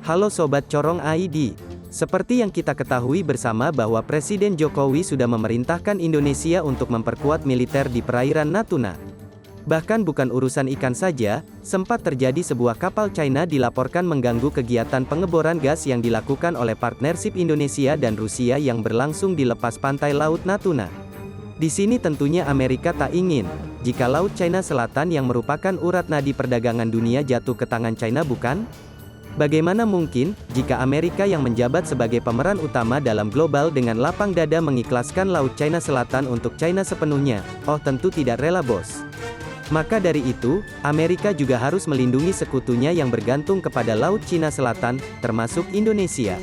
Halo Sobat Corong ID. Seperti yang kita ketahui bersama bahwa Presiden Jokowi sudah memerintahkan Indonesia untuk memperkuat militer di perairan Natuna. Bahkan bukan urusan ikan saja, sempat terjadi sebuah kapal China dilaporkan mengganggu kegiatan pengeboran gas yang dilakukan oleh partnership Indonesia dan Rusia yang berlangsung di lepas pantai Laut Natuna. Di sini tentunya Amerika tak ingin, jika Laut China Selatan yang merupakan urat nadi perdagangan dunia jatuh ke tangan China, bukan? Bagaimana mungkin, jika Amerika yang menjabat sebagai pemeran utama dalam global dengan lapang dada mengikhlaskan Laut China Selatan untuk China sepenuhnya? Oh tentu tidak rela bos. Maka dari itu, Amerika juga harus melindungi sekutunya yang bergantung kepada Laut Cina Selatan, termasuk Indonesia.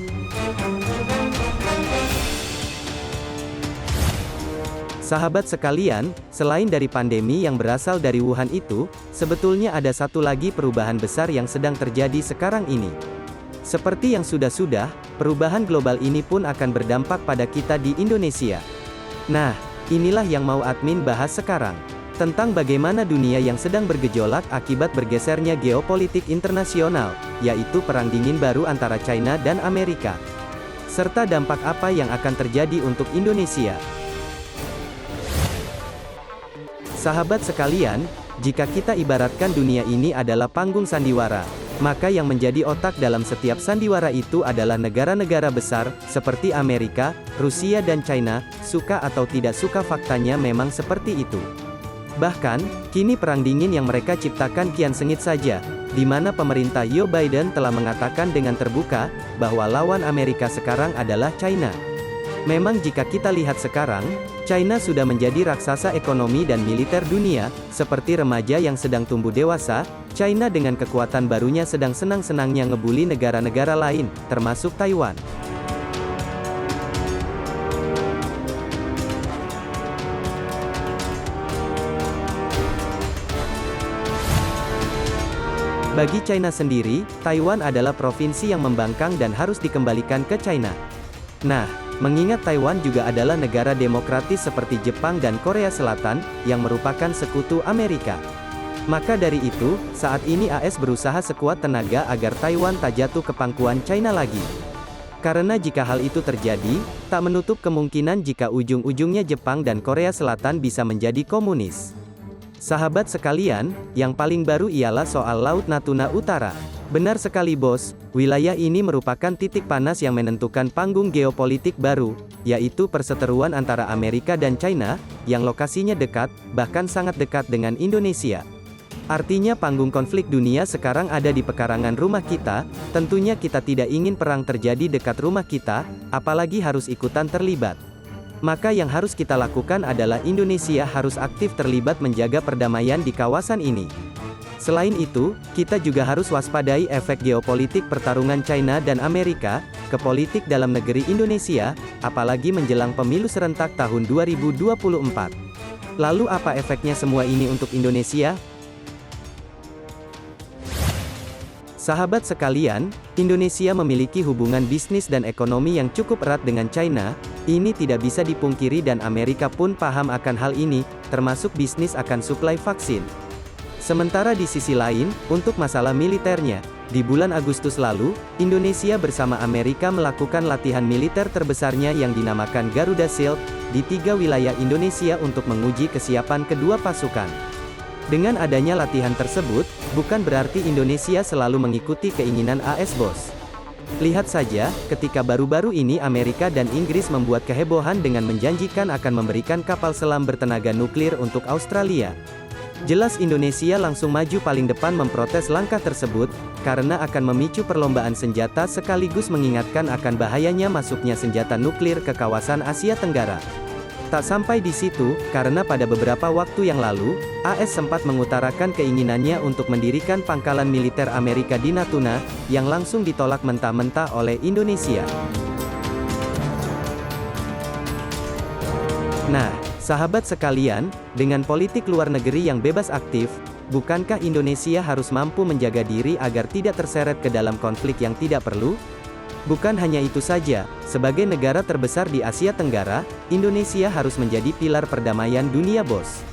Sahabat sekalian, selain dari pandemi yang berasal dari Wuhan itu, sebetulnya ada satu lagi perubahan besar yang sedang terjadi sekarang ini. Seperti yang sudah-sudah, perubahan global ini pun akan berdampak pada kita di Indonesia. Nah, inilah yang mau admin bahas sekarang. Tentang bagaimana dunia yang sedang bergejolak akibat bergesernya geopolitik internasional, yaitu perang dingin baru antara China dan Amerika. Serta dampak apa yang akan terjadi untuk Indonesia. Sahabat sekalian, jika kita ibaratkan dunia ini adalah panggung sandiwara, maka yang menjadi otak dalam setiap sandiwara itu adalah negara-negara besar, seperti Amerika, Rusia dan China. Suka atau tidak suka faktanya memang seperti itu. Bahkan, kini perang dingin yang mereka ciptakan kian sengit saja, di mana pemerintah Joe Biden telah mengatakan dengan terbuka, bahwa lawan Amerika sekarang adalah China. Memang jika kita lihat sekarang, China sudah menjadi raksasa ekonomi dan militer dunia, seperti remaja yang sedang tumbuh dewasa. China dengan kekuatan barunya sedang senang-senangnya ngebully negara-negara lain, termasuk Taiwan. Bagi China sendiri, Taiwan adalah provinsi yang membangkang dan harus dikembalikan ke China. Nah, mengingat Taiwan juga adalah negara demokratis seperti Jepang dan Korea Selatan, yang merupakan sekutu Amerika. Maka dari itu, saat ini AS berusaha sekuat tenaga agar Taiwan tak jatuh ke pangkuan China lagi. Karena jika hal itu terjadi, tak menutup kemungkinan jika ujung-ujungnya Jepang dan Korea Selatan bisa menjadi komunis. Sahabat sekalian, yang paling baru ialah soal Laut Natuna Utara. Benar sekali bos, wilayah ini merupakan titik panas yang menentukan panggung geopolitik baru, yaitu perseteruan antara Amerika dan China, yang lokasinya dekat, bahkan sangat dekat dengan Indonesia. Artinya panggung konflik dunia sekarang ada di pekarangan rumah kita. Tentunya kita tidak ingin perang terjadi dekat rumah kita, apalagi harus ikutan terlibat. Maka yang harus kita lakukan adalah Indonesia harus aktif terlibat menjaga perdamaian di kawasan ini. Selain itu, kita juga harus waspadai efek geopolitik pertarungan China dan Amerika ke politik dalam negeri Indonesia, apalagi menjelang pemilu serentak tahun 2024. Lalu apa efeknya semua ini untuk Indonesia? Sahabat sekalian, Indonesia memiliki hubungan bisnis dan ekonomi yang cukup erat dengan China. Ini tidak bisa dipungkiri dan Amerika pun paham akan hal ini, termasuk bisnis akan suplai vaksin. Sementara di sisi lain, untuk masalah militernya, di bulan Agustus lalu, Indonesia bersama Amerika melakukan latihan militer terbesarnya yang dinamakan Garuda Shield, di 3 wilayah Indonesia untuk menguji kesiapan kedua pasukan. Dengan adanya latihan tersebut, bukan berarti Indonesia selalu mengikuti keinginan AS bos. Lihat saja, ketika baru-baru ini Amerika dan Inggris membuat kehebohan dengan menjanjikan akan memberikan kapal selam bertenaga nuklir untuk Australia. Jelas Indonesia langsung maju paling depan memprotes langkah tersebut, karena akan memicu perlombaan senjata sekaligus mengingatkan akan bahayanya masuknya senjata nuklir ke kawasan Asia Tenggara. Tak sampai di situ, karena pada beberapa waktu yang lalu, AS sempat mengutarakan keinginannya untuk mendirikan pangkalan militer Amerika di Natuna, yang langsung ditolak mentah-mentah oleh Indonesia. Nah, sahabat sekalian, dengan politik luar negeri yang bebas aktif, bukankah Indonesia harus mampu menjaga diri agar tidak terseret ke dalam konflik yang tidak perlu? Bukan hanya itu saja, sebagai negara terbesar di Asia Tenggara, Indonesia harus menjadi pilar perdamaian dunia bos.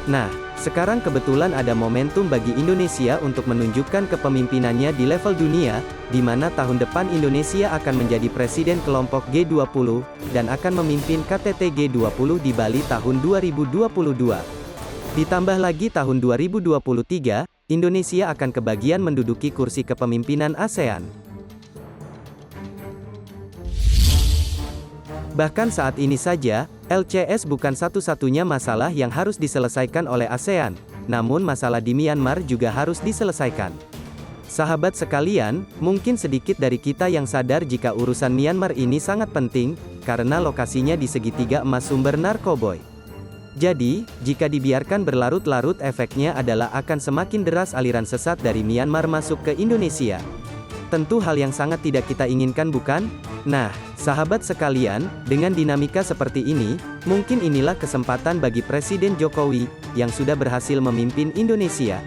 Nah, sekarang kebetulan ada momentum bagi Indonesia untuk menunjukkan kepemimpinannya di level dunia, di mana tahun depan Indonesia akan menjadi presiden kelompok G20, dan akan memimpin KTT G20 di Bali tahun 2022. Ditambah lagi tahun 2023, Indonesia akan kebagian menduduki kursi kepemimpinan ASEAN. Bahkan saat ini saja, LCS bukan satu-satunya masalah yang harus diselesaikan oleh ASEAN, namun masalah di Myanmar juga harus diselesaikan. Sahabat sekalian, mungkin sedikit dari kita yang sadar jika urusan Myanmar ini sangat penting, karena lokasinya di segitiga emas sumber narkoboy. Jadi, jika dibiarkan berlarut-larut efeknya adalah akan semakin deras aliran sesat dari Myanmar masuk ke Indonesia. Tentu hal yang sangat tidak kita inginkan bukan? Nah, sahabat sekalian, dengan dinamika seperti ini, mungkin inilah kesempatan bagi Presiden Jokowi, yang sudah berhasil memimpin Indonesia.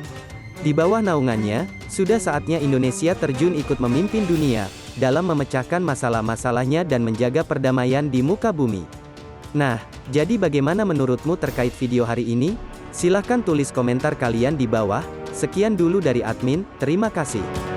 Di bawah naungannya, sudah saatnya Indonesia terjun ikut memimpin dunia, dalam memecahkan masalah-masalahnya dan menjaga perdamaian di muka bumi. Nah, jadi bagaimana menurutmu terkait video hari ini? Silahkan tulis komentar kalian di bawah. Sekian dulu dari admin, terima kasih.